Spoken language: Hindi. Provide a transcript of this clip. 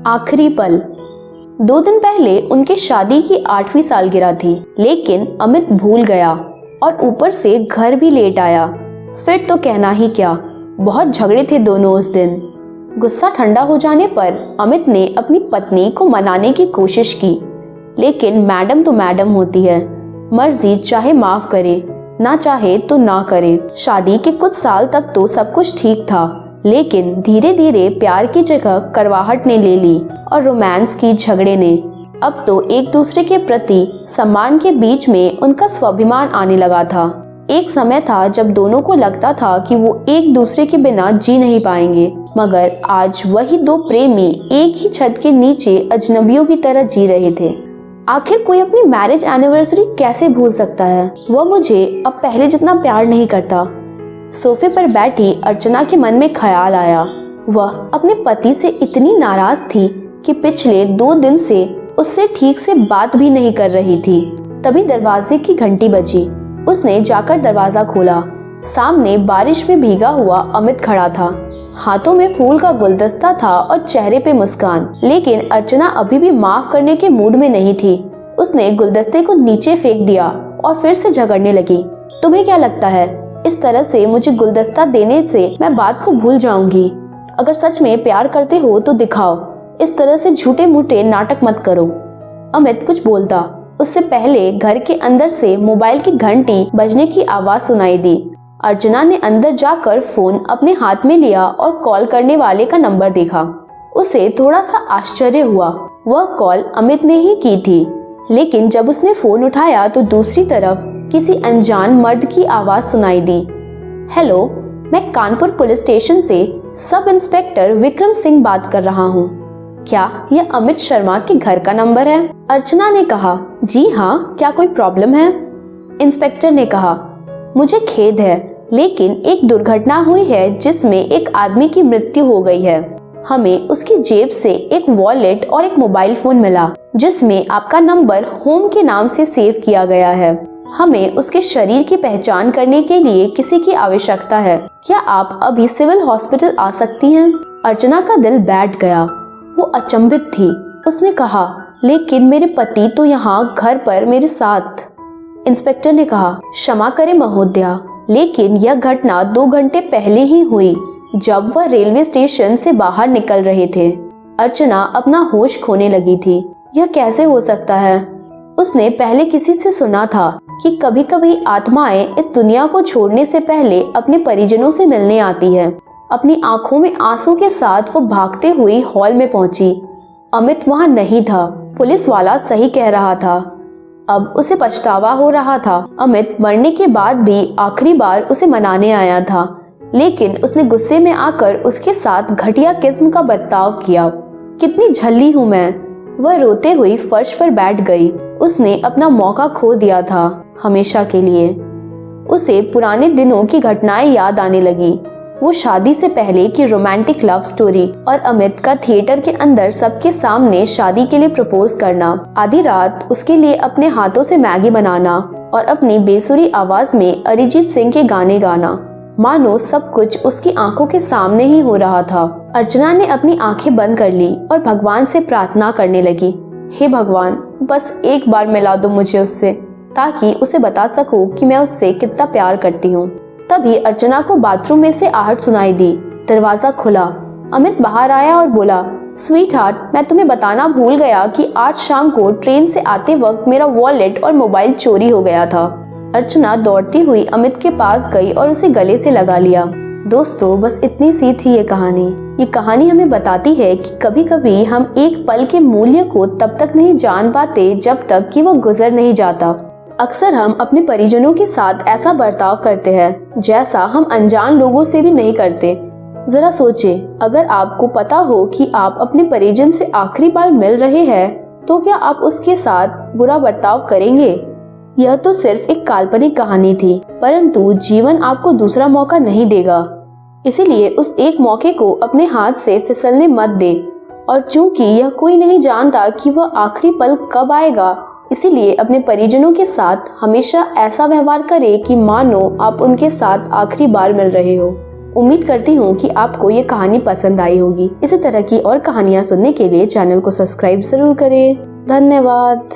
आखिरी पल। 2 दिन पहले उनकी शादी की 8वीं सालगिरह थी, लेकिन अमित भूल गया और ऊपर से घर भी लेट आया। फिर तो कहना ही क्या, बहुत झगड़े थे दोनों उस दिन। गुस्सा ठंडा हो जाने पर अमित ने अपनी पत्नी को मनाने की कोशिश की, लेकिन मैडम तो मैडम होती है, मर्जी चाहे माफ करे, ना चाहे तो ना करे। शादी के कुछ साल तक तो सब कुछ ठीक था, लेकिन धीरे धीरे प्यार की जगह करवाहट ने ले ली और रोमांस की झगड़े ने। अब तो एक दूसरे के प्रति सम्मान के बीच में उनका स्वाभिमान आने लगा था। एक समय था जब दोनों को लगता था कि वो एक दूसरे के बिना जी नहीं पाएंगे, मगर आज वही दो प्रेमी एक ही छत के नीचे अजनबियों की तरह जी रहे थे। आखिर कोई अपनी मैरिज एनिवर्सरी कैसे भूल सकता है? वह मुझे अब पहले जितना प्यार नहीं करता। सोफे पर बैठी अर्चना के मन में ख्याल आया। वह अपने पति से इतनी नाराज थी कि पिछले 2 दिन से उससे ठीक से बात भी नहीं कर रही थी। तभी दरवाजे की घंटी बजी। उसने जाकर दरवाजा खोला। सामने बारिश में भीगा हुआ अमित खड़ा था। हाथों में फूल का गुलदस्ता था और चेहरे पे मुस्कान। लेकिन अर्चना अभी भी माफ करने के मूड में नहीं थी। उसने गुलदस्ते को नीचे फेंक दिया और फिर से झगड़ने लगी। तुम्हें क्या लगता है, इस तरह से मुझे गुलदस्ता देने से मैं बात को भूल जाऊंगी? अगर सच में प्यार करते हो तो दिखाओ, इस तरह से झूठे मूठे नाटक मत करो। अमित कुछ बोलता, उससे पहले घर के अंदर से मोबाइल की घंटी बजने की आवाज सुनाई दी। अर्चना ने अंदर जाकर फोन अपने हाथ में लिया और कॉल करने वाले का नंबर देखा। उसे थोड़ा सा आश्चर्य हुआ। वह कॉल अमित ने ही की थी, लेकिन जब उसने फोन उठाया तो दूसरी तरफ किसी अनजान मर्द की आवाज सुनाई दी। हेलो, मैं कानपुर पुलिस स्टेशन से सब इंस्पेक्टर विक्रम सिंह बात कर रहा हूँ। क्या यह अमित शर्मा के घर का नंबर है? अर्चना ने कहा, जी हाँ, क्या कोई प्रॉब्लम है? इंस्पेक्टर ने कहा, मुझे खेद है, लेकिन एक दुर्घटना हुई है जिसमें एक आदमी की मृत्यु हो गई है। हमें उसकी जेब से एक वॉलेट और एक मोबाइल फोन मिला, जिसमें आपका नंबर होम के नाम से सेव किया गया है। हमें उसके शरीर की पहचान करने के लिए किसी की आवश्यकता है। क्या आप अभी सिविल हॉस्पिटल आ सकती हैं? अर्चना का दिल बैठ गया। वो अचंभित थी। उसने कहा, लेकिन मेरे पति तो यहाँ घर पर मेरे साथ। इंस्पेक्टर ने कहा, क्षमा करें महोदया, लेकिन यह घटना 2 घंटे पहले ही हुई, जब वह रेलवे स्टेशन से बाहर निकल रहे थे। अर्चना अपना होश खोने लगी थी। यह कैसे हो सकता है? उसने पहले किसी से सुना था कि कभी कभी आत्माएं इस दुनिया को छोड़ने से पहले अपने परिजनों से मिलने आती है। अपनी आंखों में आंसू के साथ वो भागते हुई हॉल में पहुंची। अमित वहां नहीं था। पुलिस वाला सही कह रहा था। अब उसे पछतावा हो रहा था। अमित मरने के बाद भी आखिरी बार उसे मनाने आया था, लेकिन उसने गुस्से में आकर उसके साथ घटिया किस्म का बर्ताव किया। कितनी झल्ली हूँ मैं। वह रोते हुई फर्श पर बैठ गई। उसने अपना मौका खो दिया था, हमेशा के लिए। उसे पुराने दिनों की घटनाएं याद आने लगी। वो शादी से पहले की रोमांटिक लव स्टोरी और अमित का थिएटर के अंदर सबके सामने शादी के लिए प्रपोज करना, आधी रात उसके लिए अपने हाथों से मैगी बनाना और अपनी बेसुरी आवाज में अरिजीत सिंह के गाने गाना। मानो सब कुछ उसकी आंखों के सामने ही हो रहा था। अर्चना ने अपनी आंखें बंद कर ली और भगवान से प्रार्थना करने लगी, हे भगवान, बस एक बार मिला दो मुझे उससे, ताकि उसे बता सकूं कि मैं उससे कितना प्यार करती हूँ। तभी अर्चना को बाथरूम में से आहट सुनाई दी। दरवाजा खुला। अमित बाहर आया और बोला, स्वीट हार्ट, मैं तुम्हें बताना भूल गया कि आज शाम को ट्रेन से आते वक्त मेरा वॉलेट और मोबाइल चोरी हो गया था। अर्चना दौड़ती हुई अमित के पास गई और उसे गले से लगा लिया। दोस्तों, बस इतनी सी थी ये कहानी। ये कहानी हमें बताती है कि कभी कभी हम एक पल के मूल्य को तब तक नहीं जान पाते जब तक कि वो गुजर नहीं जाता। अक्सर हम अपने परिजनों के साथ ऐसा बर्ताव करते हैं जैसा हम अनजान लोगों से भी नहीं करते। जरा सोचिए, अगर आपको पता हो कि आप अपने परिजन से आखिरी बार मिल रहे हैं, तो क्या आप उसके साथ बुरा बर्ताव करेंगे? यह तो सिर्फ एक काल्पनिक कहानी थी, परंतु जीवन आपको दूसरा मौका नहीं देगा। इसीलिए उस एक मौके को अपने हाथ से फिसलने मत दे। और चूंकि यह कोई नहीं जानता कि वह आखिरी पल कब आएगा, इसीलिए अपने परिजनों के साथ हमेशा ऐसा व्यवहार करें कि मानो आप उनके साथ आखिरी बार मिल रहे हो। उम्मीद करती हूँ कि आपको ये कहानी पसंद आई होगी। इसी तरह की और कहानियाँ सुनने के लिए चैनल को सब्सक्राइब जरूर करें। धन्यवाद।